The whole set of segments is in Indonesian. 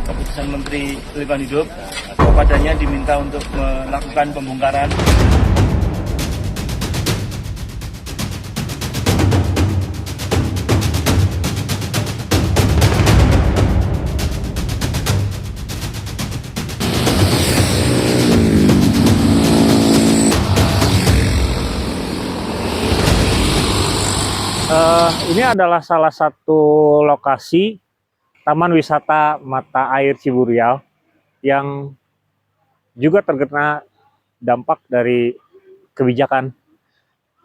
keputusan Menteri Lingkungan Hidup, kepadanya diminta untuk melakukan pembongkaran. Ini adalah salah satu lokasi Taman Wisata Mata Air Ciburial yang juga terkena dampak dari kebijakan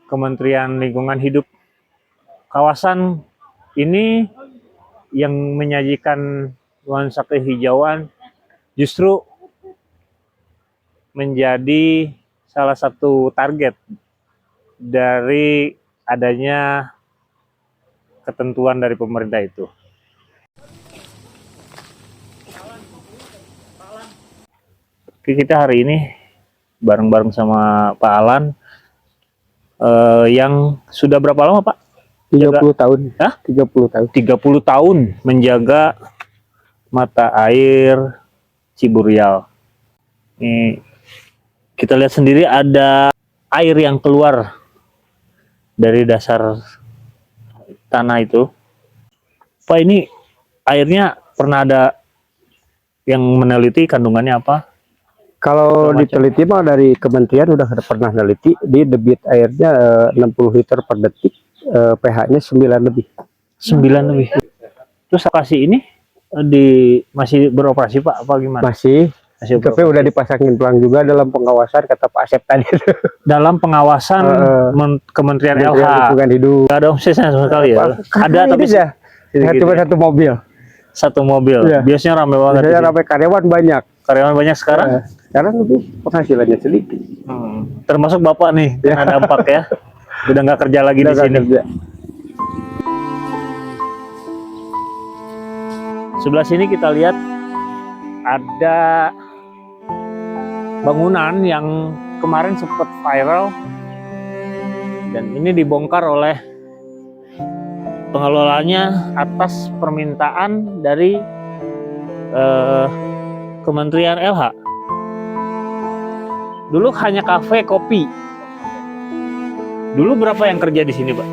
Kementerian Lingkungan Hidup. Kawasan ini yang menyajikan nuansa kehijauan justru menjadi salah satu target dari adanya ketentuan dari pemerintah itu. Oke, kita hari ini bareng-bareng sama Pak Alan yang sudah berapa lama Pak? 30 tahun. Hah? 30 tahun. 30 tahun menjaga mata air Ciburial. Ini kita lihat sendiri ada air yang keluar dari dasar tanah itu. Pak, ini airnya pernah ada yang meneliti kandungannya apa? Kalau diteliti mah dari kementerian udah pernah neliti, di debit airnya 60 liter per detik, pH-nya 9 lebih. 9 lebih. Terus lokasi ini masih beroperasi Pak apa gimana? Masih tapi beroperasi. udah dipasangin pelang juga dalam pengawasan, kata Pak Asep tadi. Dalam pengawasan Kementerian LH. Lingkungan Hidup. Gak ada omsetnya sama sekali ya? Ada tapi cuma satu mobil. Satu mobil. Ya. Biasanya ramai banget. Biasanya ramai, karyawan banyak. Karyawan banyak sekarang? Sekarang itu penghasilannya sedikit. Termasuk Bapak nih, kena dampak ya. Udah nggak kerja lagi di sini. Kerja. Sebelah sini kita lihat ada bangunan yang kemarin sempat viral dan ini dibongkar oleh pengelolanya atas permintaan dari Kementerian LH. Dulu hanya kafe kopi. Dulu berapa yang kerja di sini, Pak?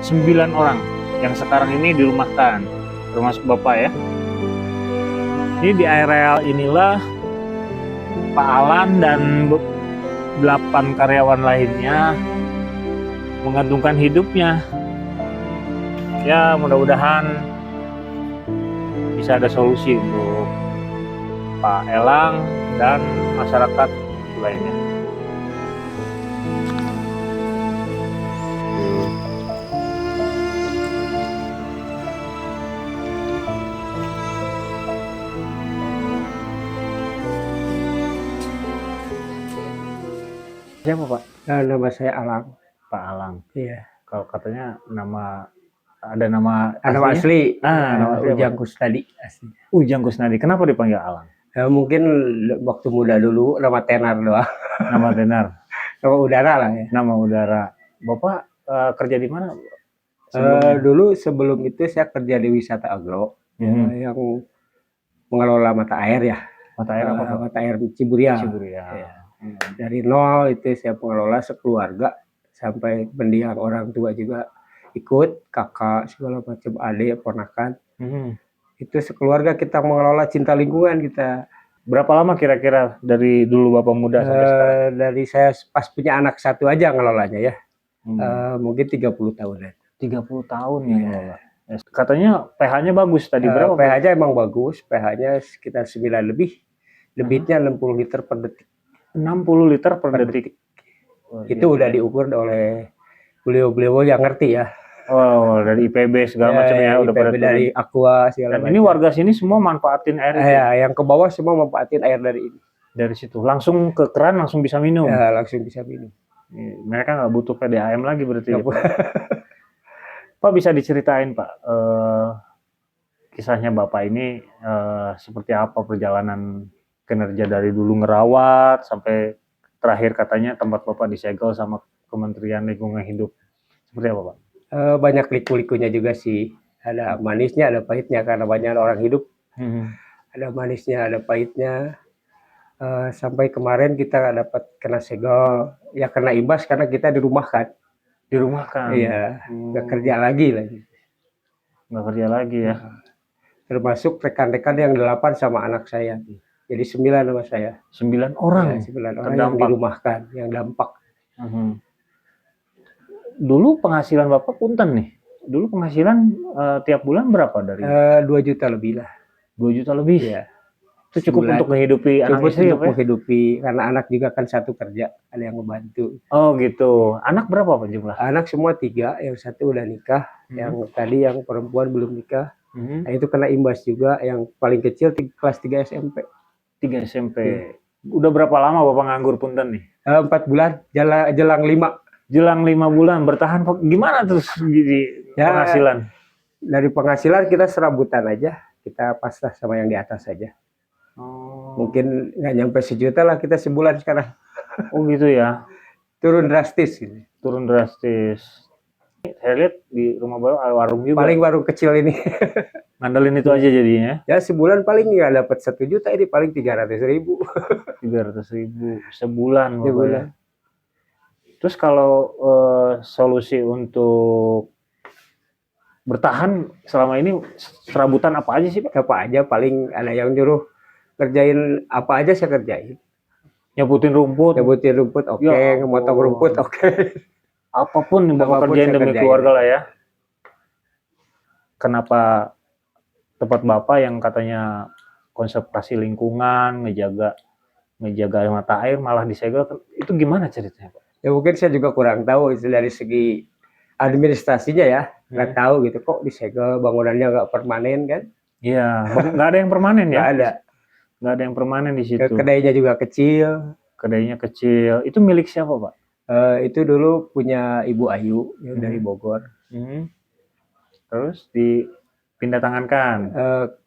9 orang yang sekarang ini dirumahkan, termasuk Bapak ya. Ini di areal inilah Pak Alan dan 8 karyawan lainnya menggantungkan hidupnya. Ya, mudah-mudahan bisa ada solusi untuk Pak Elang dan masyarakat lainnya. Siapa Pak? Nama saya Alang. Pak Alang. Iya. Kalau katanya ada nama asli. Nama asli Ujang Kusnadi asli. Ujang Kusnadi. Kenapa dipanggil Alang? Mungkin waktu muda dulu nama tenar doang. Nama tenar. Nama udara lah ya. Nama udara. Bapak kerja di mana? Dulu sebelum itu saya kerja di Wisata Agro yang mengelola mata air ya. Mata air apa? Mata air Ciburial. Ya. Dari nol itu saya mengelola sekeluarga sampai mendiang orang tua juga ikut, kakak segala macam, adik, ponakan. Itu sekeluarga kita mengelola cinta lingkungan kita. Berapa lama kira-kira dari dulu Bapak muda sampai sekarang? Dari saya pas punya anak satu aja ngelolanya ya. Mungkin 30 tahun ya. 30 tahun ya ngelola. Katanya pH-nya bagus tadi. Berapa? pH-nya emang bagus, pH-nya sekitar 9 lebih. Debitnya 60 liter per detik. 60 liter per detik. Itu udah diukur oleh beliau-beliau yang ngerti ya. Oh, dari IPB segala macam ya, udah pada dari Aqua segala macam. Dan ini warga sini semua manfaatin air itu. Ya, yang ke bawah semua manfaatin air dari ini. Dari situ langsung ke keran langsung bisa minum. Ya, langsung bisa minum. Mereka nggak butuh PDAM lagi berarti. Ya, Pak, bisa diceritain Pak kisahnya Bapak ini seperti apa perjalanan kinerja dari dulu ngerawat sampai terakhir katanya tempat Bapak disegel sama Kementerian Lingkungan Hidup. Seperti apa Pak? Banyak liku-likunya juga sih. Ada manisnya, ada pahitnya karena banyak orang hidup Mhm. Ada manisnya, ada pahitnya. Sampai kemarin kita dapat kena segel, ya kena imbas karena kita dirumahkan. Dirumahkan. Iya, nggak kerja lagi. Nggak kerja lagi ya. Termasuk rekan-rekan yang 8 sama anak saya. Jadi 9 sama saya. 9 orang Ya, 9 orang yang terdampak. dirumahkan, yang dampak. Mhm. Dulu penghasilan Bapak punten nih. Dulu penghasilan tiap bulan berapa dari? 2 juta lebih lah. 2 juta lebih. Iya. Itu cukup Sebulan. untuk menghidupi anak Cukup istri untuk apa ya? menghidupi, karena anak juga kan satu kerja, ada yang membantu. Oh gitu. Anak berapa Pak jumlah? Anak semua 3, yang satu udah nikah, yang tadi yang perempuan belum nikah. Nah, itu kena imbas juga, yang paling kecil kelas 3 SMP. 3 SMP. Iya. Udah berapa lama Bapak nganggur punten nih? 4 bulan, jelang 5. Jelang 5 bulan bertahan gimana terus di Ya, penghasilan? Dari penghasilan kita serabutan aja, kita pasrah sama yang di atas saja. Oh. Mungkin nggak nyampe sejuta lah kita sebulan sekarang. Oh gitu ya. Turun drastis gitu. Turun drastis. Saya lihat di rumah Bapak ada warung juga. Paling warung kecil ini. Ngandelin itu aja jadinya. Ya sebulan paling nggak dapat 1 juta, ini paling 300.000. 300.000 sebulan Bapak ya. Sebulan. Terus kalau solusi untuk bertahan selama ini serabutan apa aja sih Pak? Apa aja, paling ada yang nyuruh kerjain apa aja saya kerjain. Nyabutin rumput. Nyabutin rumput oke, Ya motong ampun. rumput oke. Apapun yang Bapak Apapun kerjain saya demi kerjain. keluarga lah ya. Kenapa tempat Bapak yang katanya konservasi lingkungan, ngejaga mata air malah disegel, itu gimana ceritanya Pak? Ya mungkin saya juga kurang tahu itu dari segi administrasinya ya, nggak tahu gitu kok disegel, bangunannya nggak permanen kan? Iya, nggak ada yang permanen ya? Nggak ada. Nggak ada yang permanen di situ. Kedainya juga kecil. Kedainya kecil. Itu milik siapa Pak? Itu dulu punya Ibu Ayu yang dari Bogor. Terus dipindah tangankan.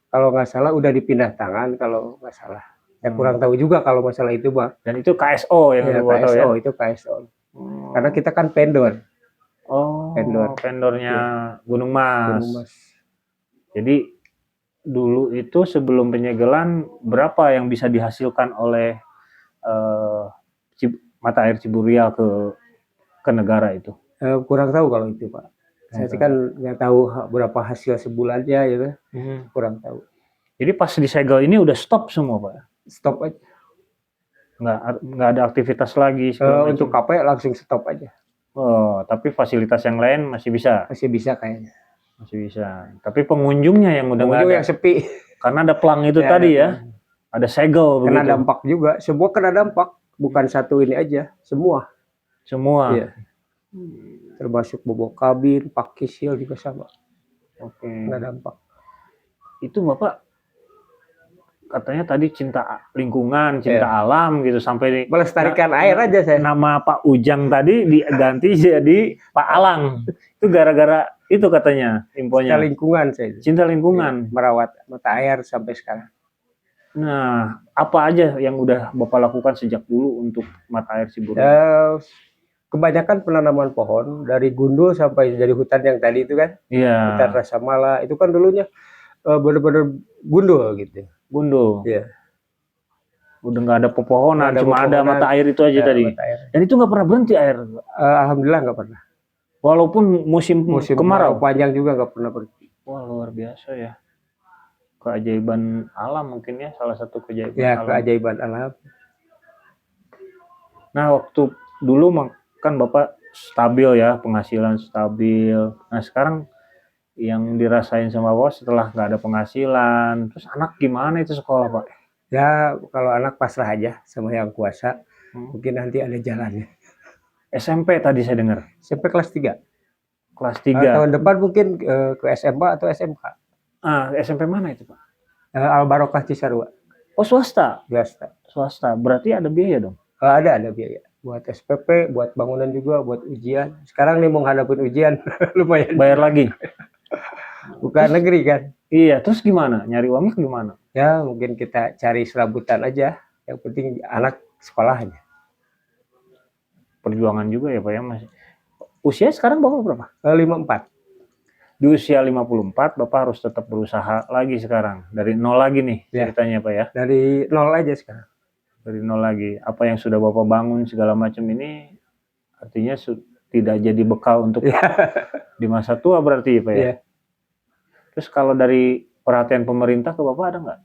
Kalau nggak salah udah dipindah tangan, kalau nggak salah. Ya kurang tahu juga kalau masalah itu Pak. Dan itu KSO yang Ya, Bapak tahu ya? KSO itu KSO. Karena kita kan vendor. Oh, vendornya Gunung Mas. Gunung Mas. Jadi dulu itu sebelum penyegelan berapa yang bisa dihasilkan oleh mata air Ciburial ke negara itu? Kurang tahu kalau itu Pak. Saya sih kan nggak tahu berapa hasil sebulannya gitu. Kurang tahu. Jadi pas disegel ini udah stop semua Pak? Stop aja. Nggak ada aktivitas lagi. Untuk KP langsung stop aja. Oh, tapi fasilitas yang lain masih bisa? Masih bisa kayaknya. Masih bisa. Tapi pengunjungnya yang udah nggak ada. yang sepi. Karena ada pelang itu tadi ya. Ada segel. Kena begitu. dampak juga. Semua kena dampak. Bukan satu ini aja. Semua. Semua. Iya. Termasuk bobok kabin, pakisil juga sama. Oke. Kena dampak. Itu Bapak katanya tadi cinta lingkungan, cinta alam gitu sampai melestarikan air aja saya. Nama Pak Ujang tadi diganti jadi Pak Alang. Itu gara-gara itu katanya infonya. Cinta lingkungan saya. Cinta lingkungan. Merawat mata air sampai sekarang. Nah, apa aja yang udah Bapak lakukan sejak dulu untuk mata air Ciburial? Kebanyakan penanaman pohon dari gundul sampai jadi hutan yang tadi itu kan. Iya. Hutan Rasamala itu kan dulunya benar-benar gundul gitu. Gundul. Iya. Udah nggak ada pepohonan, cuma ada mata air itu aja tadi. Dan itu nggak pernah berhenti air. Alhamdulillah nggak pernah. Walaupun musim kemarau panjang juga nggak pernah berhenti. Wah luar biasa ya. Keajaiban alam mungkin ya, salah satu keajaiban ya, alam. Keajaiban alam. Nah waktu dulu kan Bapak stabil ya, penghasilan stabil. Nah sekarang yang dirasain sama Bapak setelah nggak ada penghasilan, terus anak gimana itu sekolah Pak? Ya kalau anak pasrah aja sama yang kuasa, mungkin nanti ada jalannya. SMP tadi saya dengar. SMP kelas 3. Kelas 3. Tahun depan mungkin ke SMA atau SMK. SMP mana itu Pak? Al-Barokah Cisarua. Oh swasta? Swasta. Swasta, berarti ada biaya dong? Ada biaya. Buat SPP, buat bangunan juga, buat ujian. Sekarang nih mau ngadapin ujian, lumayan. Bayar lagi? Bukan negeri kan? Iya, terus gimana? Nyari uangnya gimana? Ya mungkin kita cari serabutan aja. Yang penting anak sekolahnya. Perjuangan juga ya Pak ya Mas. Usia sekarang Bapak berapa? 54. di usia 54 Bapak harus tetap berusaha lagi sekarang. Dari nol lagi nih Ya. ceritanya Pak ya. Dari nol aja sekarang. Dari nol lagi. Apa yang sudah Bapak bangun segala macam ini artinya tidak jadi bekal untuk di masa tua berarti Pak ya. Iya. Terus kalau dari perhatian pemerintah ke Bapak ada nggak?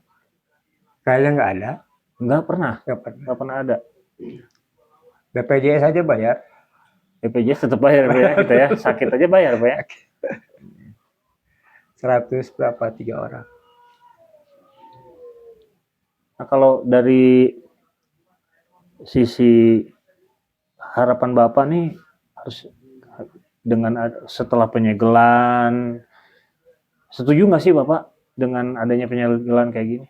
Kayaknya nggak ada. Nggak pernah. Nggak pernah. ada. BPJS aja bayar. BPJS tetap bayar Pak ya kita ya. Sakit aja bayar Pak ya. 100 berapa 3 orang. Nah kalau dari sisi harapan Bapak nih harus setelah penyegelan, setuju nggak sih Bapak dengan adanya penyegelan kayak gini?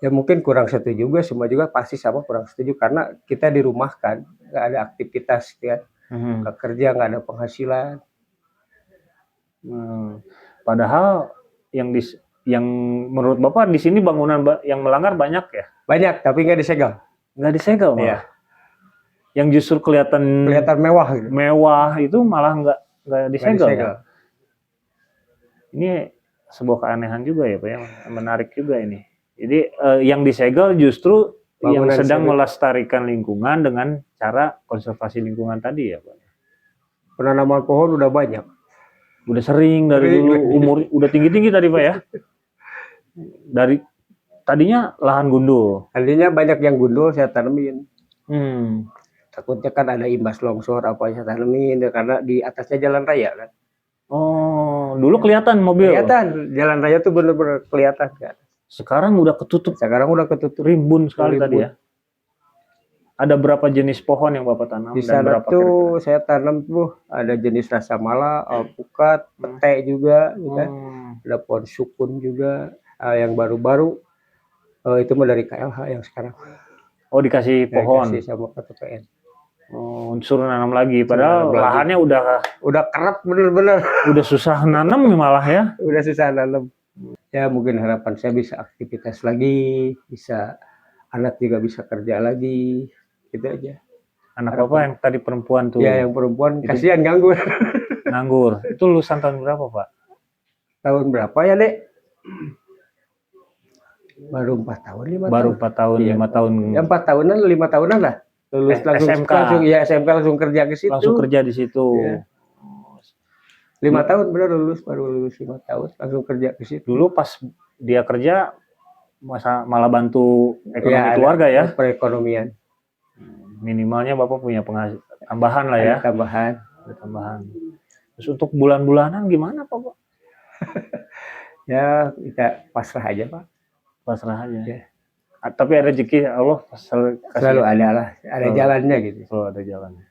Ya mungkin kurang setuju juga, semua juga pasti sama kurang setuju karena kita dirumahkan, nggak ada aktivitas ya, nggak kerja, nggak ada penghasilan. Padahal yang menurut Bapak di sini bangunan yang melanggar banyak ya? Banyak tapi nggak disegel. Nggak disegel malah. Iya. Yang justru kelihatan mewah gitu. Mewah itu malah nggak disegel. Ya? Ini sebuah keanehan juga ya Pak ya, menarik juga ini. Jadi yang disegel justru bangunan yang sedang melestarikan lingkungan dengan cara konservasi lingkungan tadi ya Pak. Penanaman pohon udah banyak. Udah sering dari dulu, umur udah tinggi-tinggi tadi Pak ya. Dari tadinya lahan gundul. Tadinya banyak yang gundul saya tanemin. Takutnya kan ada imbas longsor apa saya tanemin karena di atasnya jalan raya kan. Oh, dulu kelihatan mobil. Kelihatan, jalan raya tuh bener-bener kelihatan kan. Sekarang udah ketutup. Rimbun sekali tadi ya. Ada berapa jenis pohon yang Bapak tanam? Di sana tuh saya tanam tuh ada jenis rasa mala, alpukat, pete juga, kan? Ada pohon sukun juga. Yang baru-baru itu mah dari KLH yang sekarang. Oh dikasih pohon? Dikasih sama KTPN. Oh suruh nanam lagi, padahal lahannya udah kerap bener-bener. Udah susah nanam malah ya? Udah susah nanam. Ya mungkin harapan saya bisa aktivitas lagi, bisa anak juga bisa kerja lagi. Gitu aja. Anak Bapak yang tadi perempuan tuh? Ya yang perempuan, kasihan nganggur. Nganggur. Itu lulusan tahun berapa Pak? Tahun berapa ya Dek? Baru 4 tahun, 5 tahun. Baru 4 tahun, 5 tahun. Ya 4 tahunan, 5 tahunan lah. Lulus langsung SMK. SMK langsung kerja ke situ. Langsung kerja di situ. Ya. 5 tahun benar baru lulus 5 tahun langsung kerja ke situ. Dulu pas dia kerja malah bantu ekonomi keluarga ya? Perekonomian. Minimalnya Bapak punya tambahan lah ya. Tambahan. Terus untuk bulan-bulanan gimana Pak? Ya kita pasrah aja Pak. Pasrah aja. Ya. Tapi ada rezeki Allah selalu ada lah, ada jalannya gitu. Selalu ada jalannya.